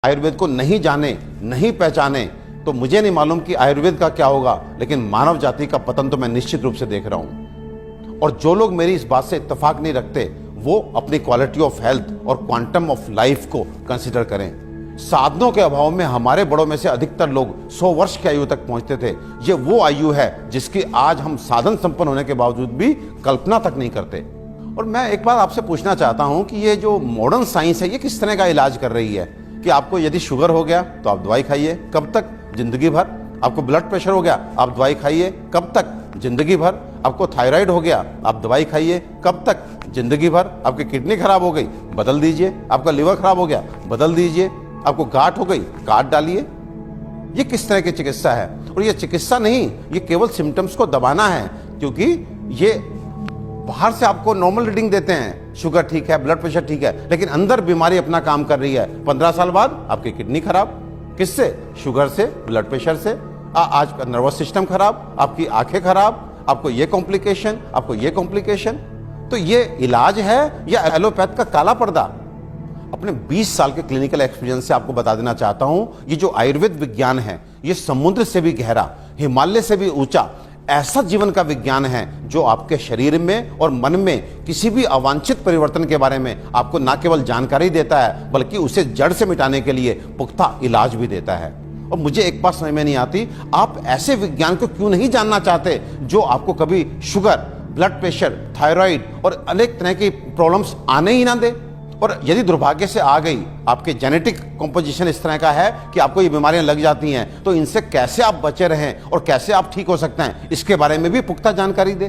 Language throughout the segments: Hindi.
आयुर्वेद को नहीं जाने, नहीं पहचाने तो मुझे नहीं मालूम कि आयुर्वेद का क्या होगा, लेकिन मानव जाति का पतन तो मैं निश्चित रूप से देख रहा हूं। और जो लोग मेरी इस बात से इत्तेफाक नहीं रखते वो अपनी क्वालिटी ऑफ हेल्थ और क्वांटम ऑफ लाइफ को कंसिडर करें। साधनों के अभाव में हमारे बड़ों में से अधिकतर लोग 100 वर्ष की आयु तक पहुंचते थे। ये वो आयु है जिसकी आज हम साधन संपन्न होने के बावजूद भी कल्पना तक नहीं करते। और मैं एक बात आपसे पूछना चाहता हूं कि ये जो मॉडर्न साइंस है ये किस तरह का इलाज कर रही है कि आपको यदि शुगर हो गया तो आप दवाई खाइए, कब तक? जिंदगी भर। आपको ब्लड प्रेशर हो गया, आप दवाई खाइए, कब तक? जिंदगी भर। आपको थायराइड हो गया, आप दवाई खाइए, कब तक? जिंदगी भर। आपकी किडनी खराब हो गई, बदल दीजिए। आपका लिवर खराब हो गया, बदल दीजिए। आपको गांठ हो गई, गांठ डालिए। ये किस तरह की चिकित्सा है? और ये चिकित्सा नहीं, ये केवल सिम्टम्स को दबाना है, क्योंकि ये बाहर से आपको नॉर्मल रीडिंग देते हैं, शुगर ठीक है, ब्लड प्रेशर ठीक है, लेकिन अंदर बीमारी अपना काम कर रही है। 15 साल बाद आपकी किडनी खराब, किससे? शुगर से, ब्लड प्रेशर से। आज का नर्वस सिस्टम खराब, आपकी आंखें खराब, आपको ये कॉम्प्लिकेशन, आपको ये कॉम्प्लिकेशन। तो ये इलाज है या एलोपैथ का काला पर्दा? अपने 20 साल के क्लिनिकल एक्सपीरियंस से आपको बता देना चाहता हूं, ये जो आयुर्वेद विज्ञान है ये समुद्र से भी गहरा, हिमालय से भी ऊंचा ऐसा जीवन का विज्ञान है जो आपके शरीर में और मन में किसी भी अवांछित परिवर्तन के बारे में आपको न केवल जानकारी देता है बल्कि उसे जड़ से मिटाने के लिए पुख्ता इलाज भी देता है। और मुझे एक बात समझ में नहीं आती, आप ऐसे विज्ञान को क्यों नहीं जानना चाहते जो आपको कभी शुगर, ब्लड प्रेशर, थायराइड और अनेक तरह की प्रॉब्लम्स आने ही ना दे। और यदि दुर्भाग्य से आ गई, आपके जेनेटिक कॉम्पोजिशन इस तरह का है कि आपको ये बीमारियां लग जाती हैं, तो इनसे कैसे आप बचे रहें और कैसे आप ठीक हो सकते हैं, इसके बारे में भी पुख्ता जानकारी दे।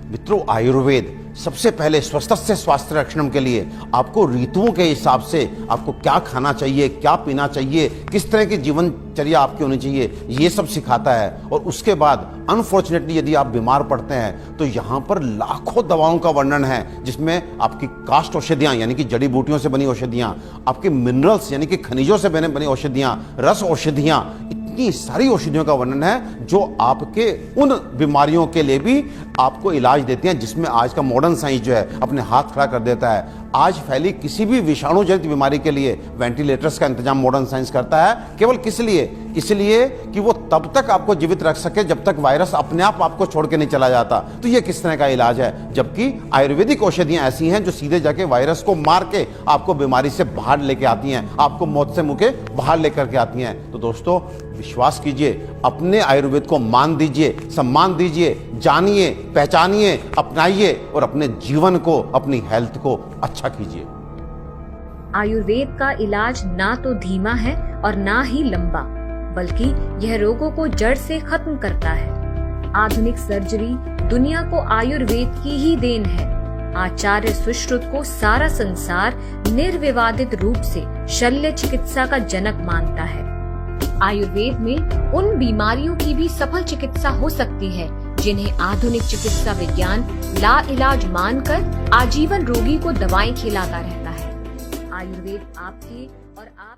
मित्रों, आयुर्वेद सबसे पहले स्वस्थस्य स्वास्थ्य रक्षणम के लिए आपको ऋतुओं के हिसाब से आपको क्या खाना चाहिए, क्या पीना चाहिए, किस तरह की जीवनचर्या आपकी होनी चाहिए, ये सब सिखाता है। और उसके बाद अनफॉर्चुनेटली यदि आप बीमार पड़ते हैं तो यहाँ पर लाखों दवाओं का वर्णन है, जिसमें आपकी काष्ठ औषधियाँ यानी कि जड़ी बूटियों से बनी औषधियाँ, आपके मिनरल्स यानी कि खनिजों से बनी औषधियाँ, रस औषधियाँ, इतनी सारी औषधियों का वर्णन है जो आपके उन बीमारियों के लिए भी आपको इलाज देती हैं जिसमें आज का मॉडर्न साइंस जो है अपने हाथ खड़ा कर देता है। आज फैली किसी भी विषाणु जनित बीमारी के लिए वेंटिलेटर्स का इंतजाम मॉडर्न साइंस करता है। केवल किस लिए? इसलिए कि वो तब तक आपको जीवित रख सके जब तक वायरस अपने आप आपको छोड़ के नहीं चला जाता। तो ये किस तरह का इलाज है? जबकि आयुर्वेदिक औषधियां ऐसी हैं जो सीधे जाके वायरस को मार के आपको बीमारी से बाहर लेके आती हैं, आपको मौत से मुंह के बाहर लेकर के आती हैं। तो दोस्तों, विश्वास कीजिए, अपने आयुर्वेद को मान दीजिए, सम्मान दीजिए, जानिए, पहचानिए, अपनाइए और अपने जीवन को, अपनी हेल्थ को अच्छा कीजिए। आयुर्वेद का इलाज ना तो धीमा है और ना ही लंबा, बल्कि यह रोगों को जड़ से खत्म करता है। आधुनिक सर्जरी दुनिया को आयुर्वेद की ही देन है। आचार्य सुश्रुत को सारा संसार निर्विवादित रूप से शल्य चिकित्सा का जनक मानता है। आयुर्वेद में उन बीमारियों की भी सफल चिकित्सा हो सकती है जिन्हें आधुनिक चिकित्सा विज्ञान लाइलाज मानकर आजीवन रोगी को दवाएं खिलाता रहता है। आयुर्वेद आपके और आप